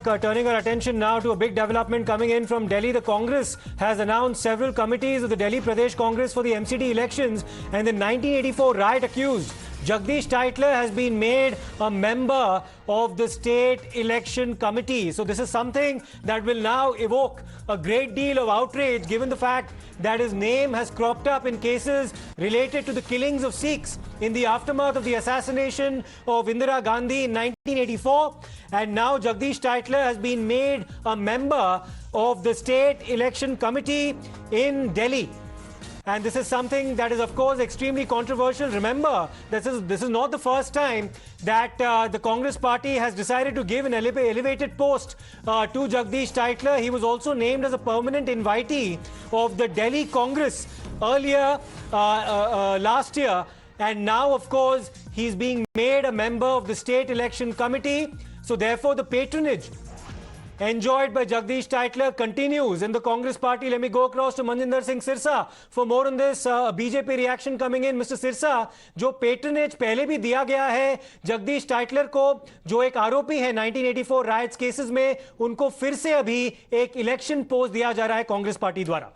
Turning our attention now to a big development coming in from Delhi. The Congress has announced several committees of the Delhi Pradesh Congress for the MCD elections, and the 1984 riot accused Jagdish Tytler has been made a member of the State Election Committee. So this is something that will now evoke a great deal of outrage given the fact that his name has cropped up in cases related to the killings of Sikhs in the aftermath of the assassination of Indira Gandhi in 1984. And now Jagdish Tytler has been made a member of the State Election Committee in Delhi. And this is something that is, of course, extremely controversial. Remember, this is not the first time that the Congress party has decided to give an elevated post to Jagdish Tytler. He was also named as a permanent invitee of the Delhi Congress earlier last year. And now, of course, he's being made a member of the State Election Committee. So therefore, the patronage enjoyed by Jagdish Tytler continues in the Congress party. Let me go across to Manjinder Singh Sirsa for more on this. BJP reaction coming in. Mr. Sirsa, जो patronage पहले भी दिया गया है Jagdish Tytler को, जो एक आरोपी है 1984 राइट्स केसेस में, उनको फिर से अभी एक इलेक्शन पोस्ट दिया जा रहा है कांग्रेस पार्टी द्वारा।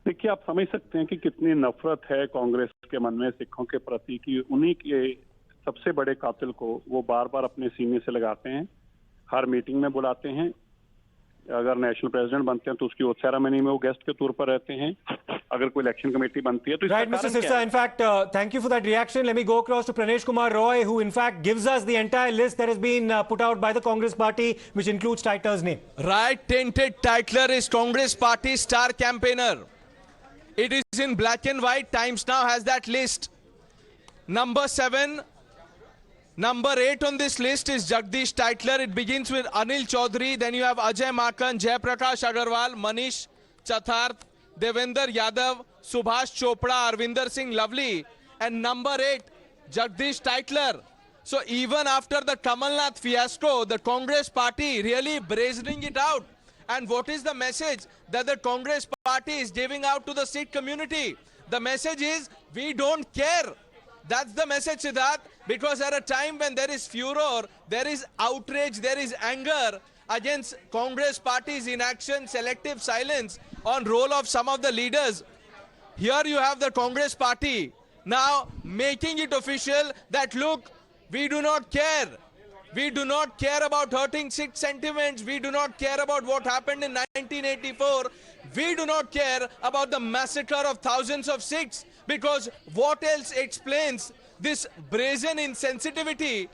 देखिए, आप समझ सकते हैं कि कितनी नफरत है कांग्रेस के मन में सिखों के प्रति कि उन्हीं के सबसे बड़े कातिल को वो बार बार अपने सीने से लगाते हैं, हर मीटिंग में बुलाते हैं। अगर नेशनल प्रेसिडेंट बनते हैं तो उसकी ओथ सेरेमनी में वो गेस्ट के तौर पर रहते हैं। अगर कोई इलेक्शन कमेटी बनती है तो Right, Mr. Sirsa, in fact, thank you for that reaction. Let me go across to Pranesh Kumar Roy, who in fact gives us the entire list that has been put out by the Congress party, which includes Tytler's name. Right, tainted Tytler is Congress party star campaigner. It is in black and white. Times Now has that list. Number 7. Number 8 on this list is Jagdish Tytler. It begins with Anil Chaudhary. Then you have Ajay Maken, Jay Agarwal, Manish Chatharth, Devender Yadav, Subhash Chopra, Arvinder Singh Lovely. And number 8, Jagdish Tytler. So even after the Kamalnath fiasco, the Congress party really brazening it out. And what is the message that the Congress party is giving out to the Sikh community? The message is, we don't care. That's the message, Siddharth, because at a time when there is furor, there is outrage, there is anger against Congress party's inaction, selective silence on role of some of the leaders. Here you have the Congress party now making it official that, look, we do not care. We do not care about hurting Sikh sentiments. We do not care about what happened in 1984. We do not care about the massacre of thousands of Sikhs. Because what else explains this brazen insensitivity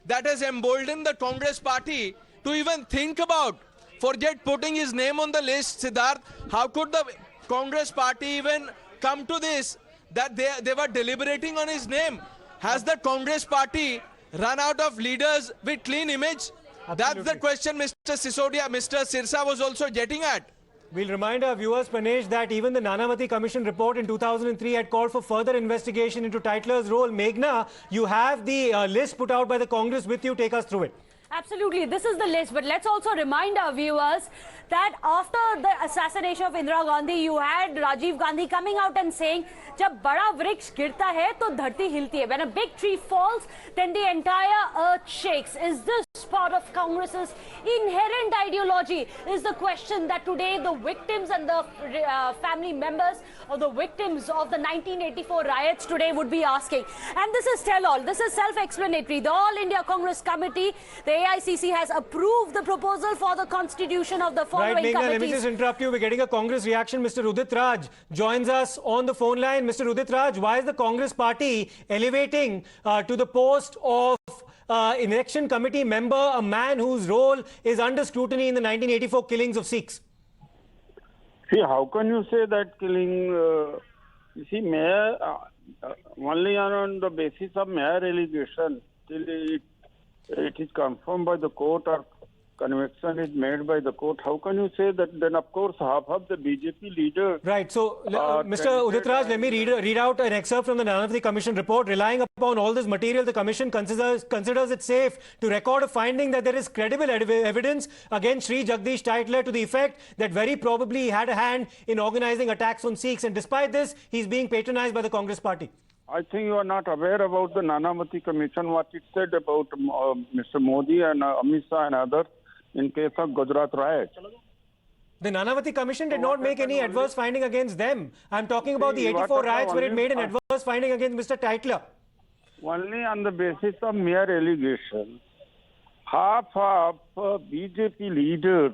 that has emboldened the Congress party to even think about, forget putting his name on the list, Siddharth? How could the Congress party even come to this, that they were deliberating on his name? Has the Congress party run out of leaders with clean image? Absolutely. That's the question Mr. Sisodia, Mr. Sirsa was also getting at. We'll remind our viewers, Pranesh, that even the Nanavati Commission report in 2003 had called for further investigation into Tytler's role. Meghna, you have the list put out by the Congress with you. Take us through it. Absolutely. This is the list. But let's also remind our viewers that after the assassination of Indira Gandhi, you had Rajiv Gandhi coming out and saying, जब बड़ा वृक्ष गिरता है तो धरती हिलती है. When a big tree falls, then the entire earth shakes. Is this part of Congress's inherent ideology? Is the question that today the victims and the family members of the victims of the 1984 riots today would be asking. And this is tell all. This is self-explanatory. The All India Congress Committee, the AICC, has approved the proposal for the constitution of the following committees. Right, Meghna, let me just interrupt you. We're getting a Congress reaction. Mr. Udit Raj joins us on the phone line. Mr. Udit Raj, why is the Congress party elevating to the post of election committee member a man whose role is under scrutiny in the 1984 killings of Sikhs? See, how can you say that killing? You see, mayor only on the basis of mayor allegation till it is confirmed by the court or conviction is made by the court. How can you say that? Then of course half of the BJP leaders. Right. So, Mr. Udit Raj, let me read out an excerpt from the Nanavati Commission report. Relying upon all this material, the Commission considers it safe to record a finding that there is credible evidence against Sri Jagdish Tytler to the effect that very probably he had a hand in organizing attacks on Sikhs. And despite this, he's being patronized by the Congress party. I think you are not aware about the Nanavati Commission, what it said about Mr. Modi and Amit Shah and others in case of Gujarat riot. The Nanavati Commission did not make any adverse finding against them. I'm talking about the 84 riots where it made an adverse finding against Mr. Tytler. Only on the basis of mere allegation. Half of BJP leaders,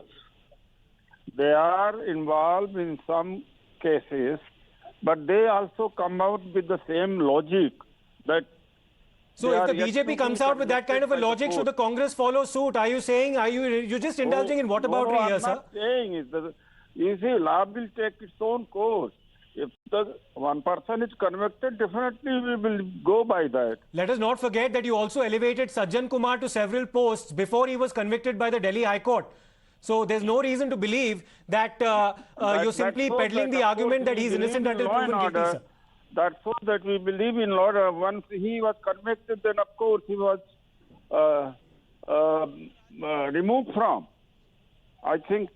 they are involved in some cases, but they also come out with the same logic that. So if the BJP comes out with that kind of a logic, should the Congress follow suit? Are you saying, you're just indulging in whataboutery here, sir? I'm not saying is that, you see, law will take its own course. If the one person is convicted, definitely we will go by that. Let us not forget that you also elevated Sajjan Kumar to several posts before he was convicted by the Delhi High Court. So there's no reason to believe that you're simply peddling the argument that he's innocent until proven guilty, sir. That's so that we believe in law. Once he was convicted, then of course he was removed from. I think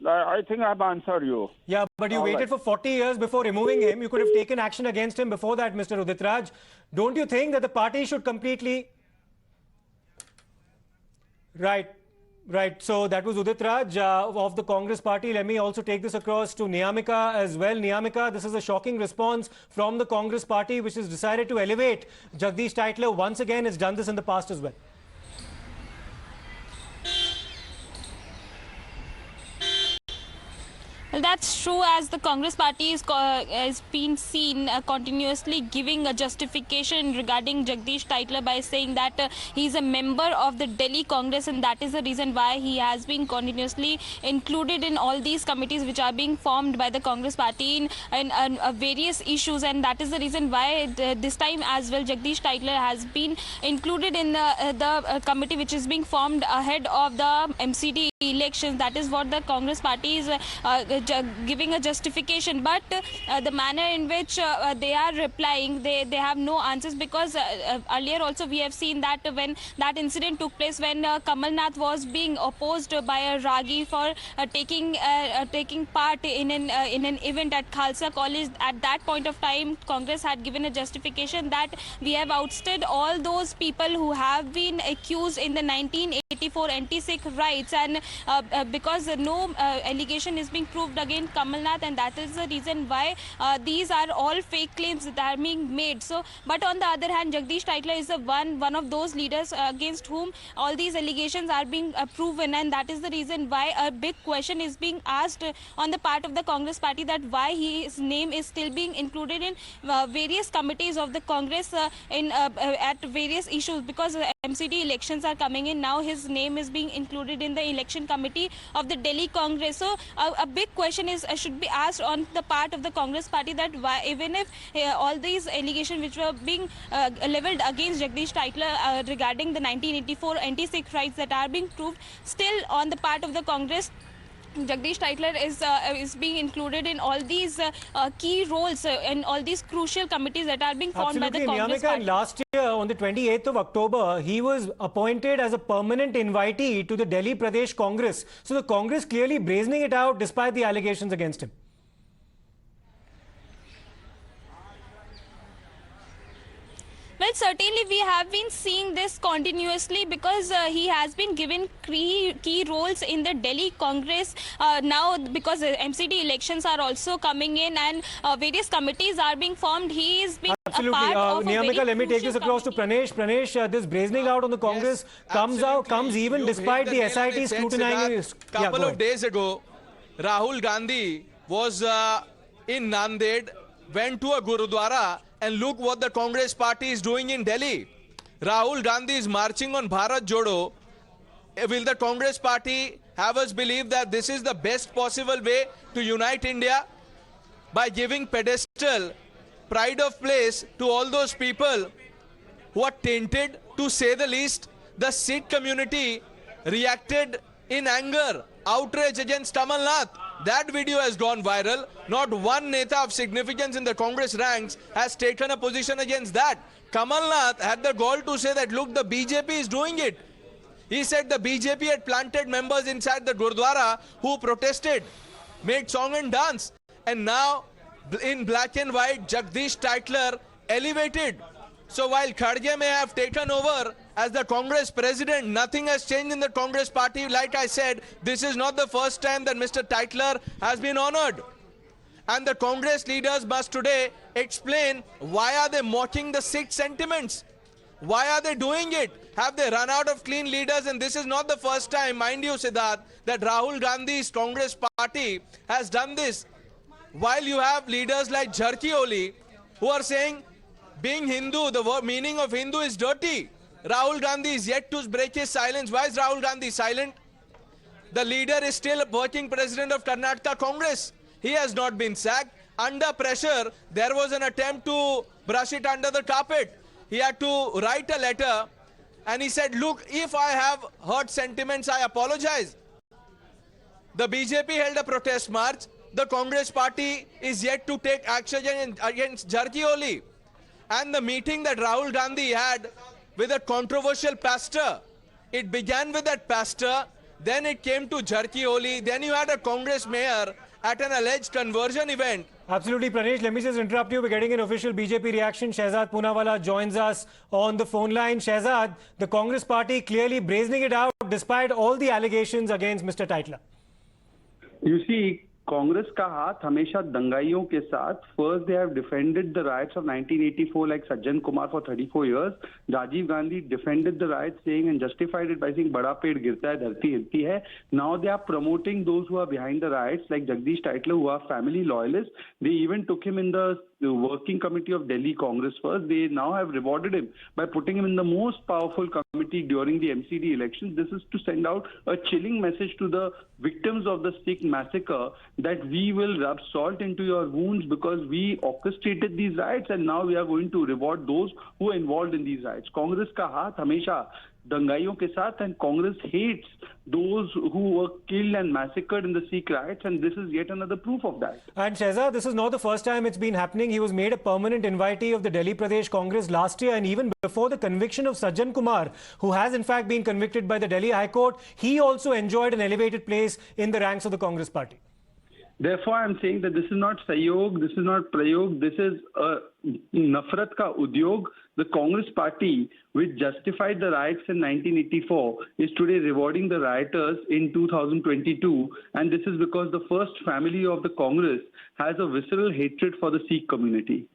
I've answered you. Yeah, but you waited for 40 years before removing him. You could have taken action against him before that, Mr. Udit Raj. Don't you think that the party should completely... Right. So that was Udit Raj of the Congress party. Let me also take this across to Niyamika as well. Niyamika, this is a shocking response from the Congress party, which has decided to elevate Jagdish Tytler once again. It's done this in the past as well. Well, that's true, as the Congress party is been seen continuously giving a justification regarding Jagdish Tytler by saying that he's a member of the Delhi Congress, and that is the reason why he has been continuously included in all these committees which are being formed by the Congress party in various issues, and that is the reason why this time as well Jagdish Tytler has been included in the committee which is being formed ahead of the MCD elections. That is what the Congress party is giving a justification, but the manner in which they are replying, they have no answers, because earlier also we have seen that when that incident took place, when Kamal Nath was being opposed by a Ragi for taking part in an event at Khalsa College, at that point of time Congress had given a justification that we have ousted all those people who have been accused in the 1984 Anti-Sikh Riots, and because no allegation is being proved against Kamal Nath, and that is the reason why these are all fake claims that are being made. So, but on the other hand, Jagdish Tytler is one of those leaders against whom all these allegations are being proven, and that is the reason why a big question is being asked on the part of the Congress party, that why his name is still being included in various committees of the Congress at various issues, because MCD elections are coming in now. His name is being included in the election committee of the Delhi Congress. So a big question is should be asked on the part of the Congress party, that why, even if all these allegations which were being leveled against Jagdish Tytler regarding the 1984 Anti-Sikh Riots that are being proved, still on the part of the Congress, Jagdish Tytler is being included in all these key roles in all these crucial committees that are being formed by the Congress party. And last year on the 28th of October, he was appointed as a permanent invitee to the Delhi Pradesh Congress. So the Congress clearly brazening it out despite the allegations against him. Well, certainly we have been seeing this continuously, because he has been given key roles in the Delhi Congress. Now, because MCD elections are also coming in and various committees are being formed, he is being a part of Niyamika, let me take this across to Pranesh. Pranesh, this brazening out on the Congress comes even despite the SIT scrutinizing. A couple of days ago, Rahul Gandhi was in Nanded, went to a Gurudwara, and look what the Congress party is doing in Delhi. Rahul Gandhi is marching on Bharat Jodo. Will the Congress party have us believe that this is the best possible way to unite India? By giving pedestal, pride of place to all those people who are tainted, to say the least. The Sikh community reacted in anger, outrage against Kamal Nath. That video has gone viral. Not one neta of significance in the Congress ranks has taken a position against that. Kamal Nath had the gall to say that, look, the BJP is doing it. He said the BJP had planted members inside the Gurdwara who protested, made song and dance. And now, in black and white, Jagdish Tytler elevated. So while Kharge may have taken over as the Congress president, nothing has changed in the Congress party. Like I said, this is not the first time that Mr. Tytler has been honored. And the Congress leaders must today explain why are they mocking the Sikh sentiments? Why are they doing it? Have they run out of clean leaders? And this is not the first time, mind you, Siddharth, that Rahul Gandhi's Congress party has done this. While you have leaders like Jharki who are saying being Hindu, the meaning of Hindu is dirty. Rahul Gandhi is yet to break his silence. Why is Rahul Gandhi silent? The leader is still working president of Karnataka Congress. He has not been sacked. Under pressure, there was an attempt to brush it under the carpet. He had to write a letter and he said, look, if I have hurt sentiments, I apologize. The BJP held a protest march. The Congress party is yet to take action against Jharki. And the meeting that Rahul Gandhi had with a controversial pastor, it began with that pastor, then it came to Jharki, then you had a Congress mayor at an alleged conversion event. Absolutely, Pranesh. Let me just interrupt you. We're getting an official BJP reaction. Shehzaad Poonavala joins us on the phone line. Shehzaad, the Congress party clearly brazening it out despite all the allegations against Mr. Tytler. You see, Congress का हाथ हमेशा दंगाइयों के साथ. First, they have defended the riots of 1984 like Sajjan Kumar for 34 years. Rajiv Gandhi defended the riots saying and justified it by saying बड़ा पेड़ गिरता है, धरती हिलती है. Now they are promoting those who are behind the riots like Jagdish Tytler, who are family loyalists. They even took him in the working committee of Delhi Congress first. They now have rewarded him by putting him in the most powerful committee during the MCD elections. This is to send out a chilling message to the victims of the Sikh massacre that we will rub salt into your wounds because we orchestrated these riots and now we are going to reward those who are involved in these riots. Congress का हाथ हमेशा दंगाइयों के साथ, and Congress hates those who were killed and massacred in the Sikh riots, and this is yet another proof of that. And Shehzaad, this is not the first time it's been happening. He was made a permanent invitee of the Delhi Pradesh Congress last year, and even before the conviction of Sajjan Kumar, who has in fact been convicted by the Delhi High Court, he also enjoyed an elevated place in the ranks of the Congress party. Therefore, I'm saying that this is not Sayog, this is not Prayog, this is Nafrat ka Udyog. The Congress party, which justified the riots in 1984, is today rewarding the rioters in 2022. And this is because the first family of the Congress has a visceral hatred for the Sikh community.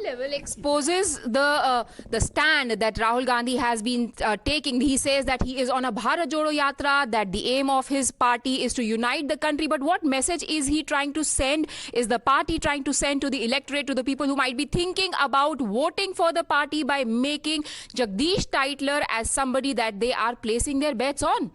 Level exposes the stand that Rahul Gandhi has been taking. He says that he is on a Bharat Jodo Yatra, that the aim of his party is to unite the country. But what message is he trying to send? Is the party trying to send to the electorate, to the people who might be thinking about voting for the party by making Jagdish Tytler as somebody that they are placing their bets on?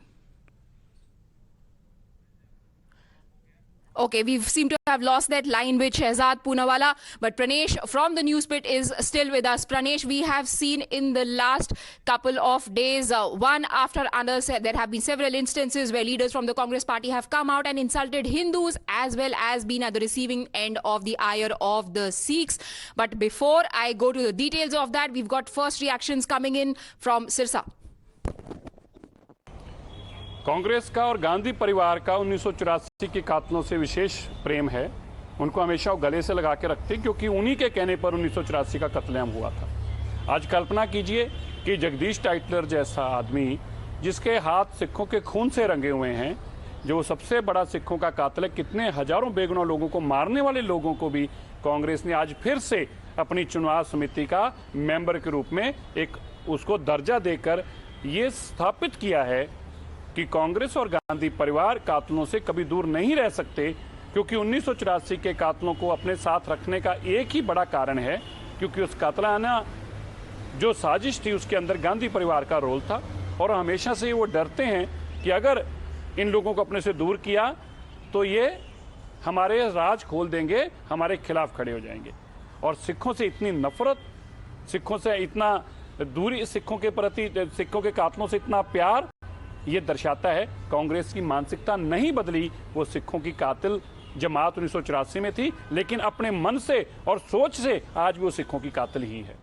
Okay, we seem to have lost that line with Shehzaad Poonavala, but Pranesh from the Newspit is still with us. Pranesh, we have seen in the last couple of days, one after another, there have been several instances where leaders from the Congress party have come out and insulted Hindus as well as been at the receiving end of the ire of the Sikhs. But before I go to the details of that, we've got first reactions coming in from Sirsa. Congress का और गांधी परिवार का 1984 के कातलों से विशेष प्रेम है. उनको हमेशा वो गले से लगा के रखते क्योंकि उन्हीं के कहने पर 1984 का कत्लेआम हुआ था. आज कल्पना कीजिए कि जगदीश टाइटलर जैसा आदमी जिसके हाथ सिखों के खून से रंगे हुए हैं, जो सबसे बड़ा सिखों का कातिल है, कितने हजारों बेगुनाह लोगों को मारने वाले लोगों को भी कांग्रेस ने आज फिर से अपनी चुनाव समिति का मेंबर के रूप में एक उसको दर्जा देकर ये स्थापित किया है कि कांग्रेस और गांधी परिवार कातलों से कभी दूर नहीं रह सकते. क्योंकि 1984 के कातलों को अपने साथ रखने का एक ही बड़ा कारण है क्योंकि उस कातलाना जो साजिश थी उसके अंदर गांधी परिवार का रोल था. और हमेशा से वो डरते हैं कि अगर इन लोगों को अपने से दूर किया तो ये हमारे राज खोल देंगे, हमारे खिलाफ खड़े हो जाएंगे. और सिखों से इतनी नफरत, सिखों से इतना दूरी, सिखों के प्रति, सिखों के कातलों से इतना प्यार, ये दर्शाता है कांग्रेस की मानसिकता नहीं बदली. वो सिखों की कातिल जमात 1984 में थी, लेकिन अपने मन से और सोच से आज वो सिखों की कातिल ही है.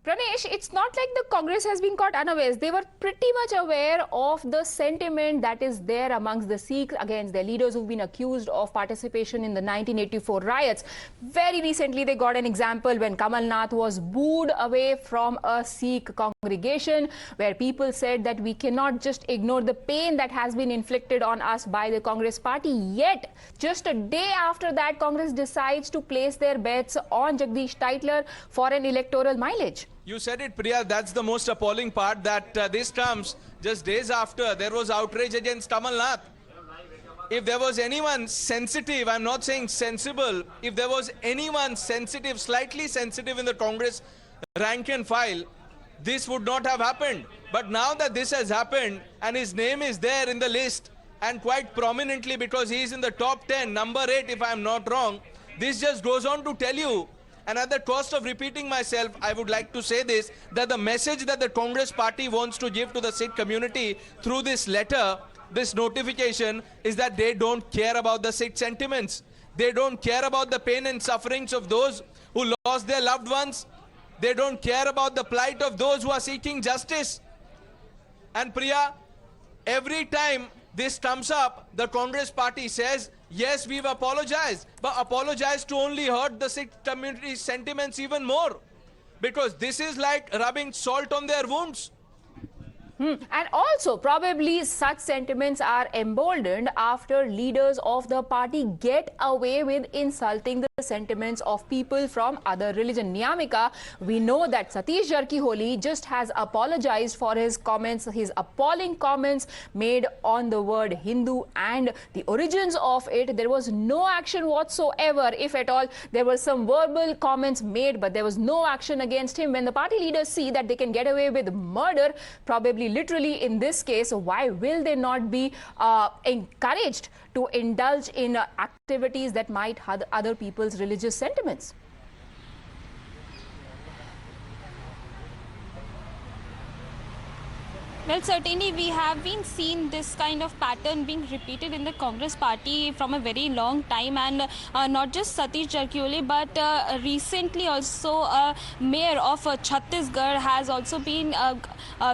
Pranesh, it's not like the Congress has been caught unawares. They were pretty much aware of the sentiment that is there amongst the Sikhs against their leaders who've been accused of participation in the 1984 riots. Very recently, they got an example when Kamal Nath was booed away from a Sikh congregation, where people said that we cannot just ignore the pain that has been inflicted on us by the Congress party. Yet, just a day after that, Congress decides to place their bets on Jagdish Tytler for an electoral mileage. You said it, Priya. That's the most appalling part, that this comes just days after there was outrage against Kamal Nath. If there was anyone sensitive, I'm not saying sensible, if there was anyone sensitive, slightly sensitive in the Congress rank and file, this would not have happened. But now that this has happened and his name is there in the list, and quite prominently because he is in the top 10, number 8 if I'm not wrong, this just goes on to tell you, and at the cost of repeating myself, I would like to say this, that the message that the Congress party wants to give to the Sikh community through this letter, this notification, is that they don't care about the Sikh sentiments. They don't care about the pain and sufferings of those who lost their loved ones. They don't care about the plight of those who are seeking justice. And Priya, every time this comes up, the Congress party says, yes, we've apologized, but apologized to only hurt the Sikh community's sentiments even more. Because this is like rubbing salt on their wounds. And also, probably such sentiments are emboldened after leaders of the party get away with insulting the sentiments of people from other religion. Niyamika, we know that Satish Jarkiholi just has apologized for his comments, his appalling comments made on the word Hindu and the origins of it. There was no action whatsoever, if at all. There were some verbal comments made, but there was no action against him. When the party leaders see that they can get away with murder, probably literally in this case, why will they not be encouraged to indulge in activities that might hurt other people's religious sentiments? Well, certainly we have been seeing this kind of pattern being repeated in the Congress party from a very long time, and not just Satish Jarkiholi, but recently also mayor of Chhattisgarh has also been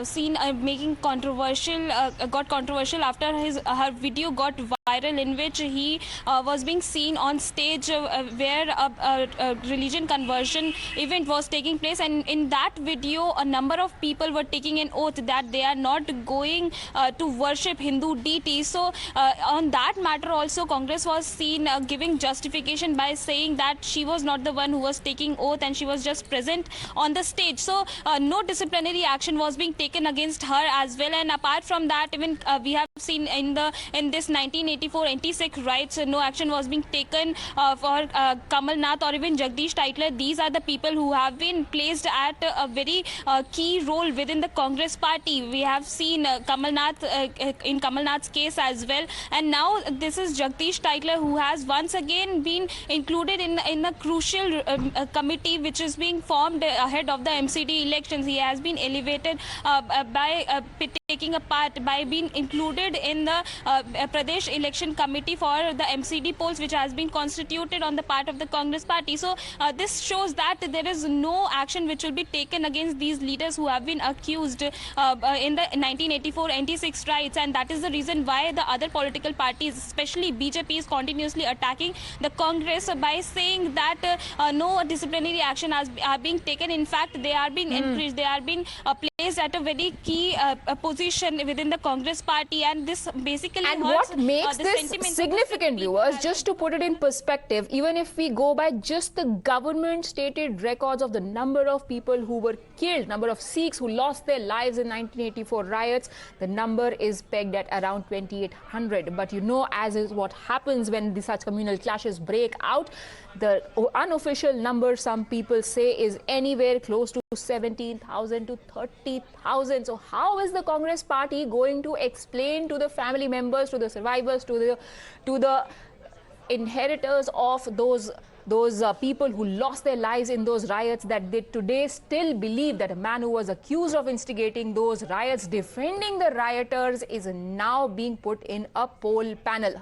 seen making controversial, got controversial after her video got viral, in which he was being seen on stage where a religion conversion event was taking place, and in that video a number of people were taking an oath that they are not going to worship Hindu deities. So on that matter also, Congress was seen giving justification by saying that she was not the one who was taking oath and she was just present on the stage. So no disciplinary action was being taken against her as well. And apart from that, even we have seen in this 1984 Anti-Sikh Riots, no action was being taken for Kamal Nath or even Jagdish Tytler. These are the people who have been placed at a very key role within the Congress party. We have seen Kamal Nath in Kamal Nath's case as well, and now this is Jagdish Tytler, who has once again been included in a crucial committee which is being formed ahead of the MCD elections. He has been elevated by taking a part, by being included in the Pradesh election committee for the MCD polls, which has been constituted on the part of the Congress party. So this shows that there is no action which will be taken against these leaders who have been accused in the 1984 Anti-Sikh Riots, and that is the reason why the other political parties, especially BJP, is continuously attacking the Congress by saying that no disciplinary action are being taken. In fact, they are being encouraged, they are being placed at a very key position within the Congress party, and this basically and hurts, what makes this significant, viewers, just to put it in perspective, even if we go by just the government stated records of the number of people who were killed, number of Sikhs who lost their lives in 1984 riots, the number is pegged at around 2,800. But you know, as is what happens when such communal clashes break out, the unofficial number, some people say, is anywhere close to 17,000 to 30,000. So how is the Congress party going to explain to the family members, to the survivors, to the inheritors of those people who lost their lives in those riots, that they today still believe that a man who was accused of instigating those riots, defending the rioters, is now being put in a poll panel?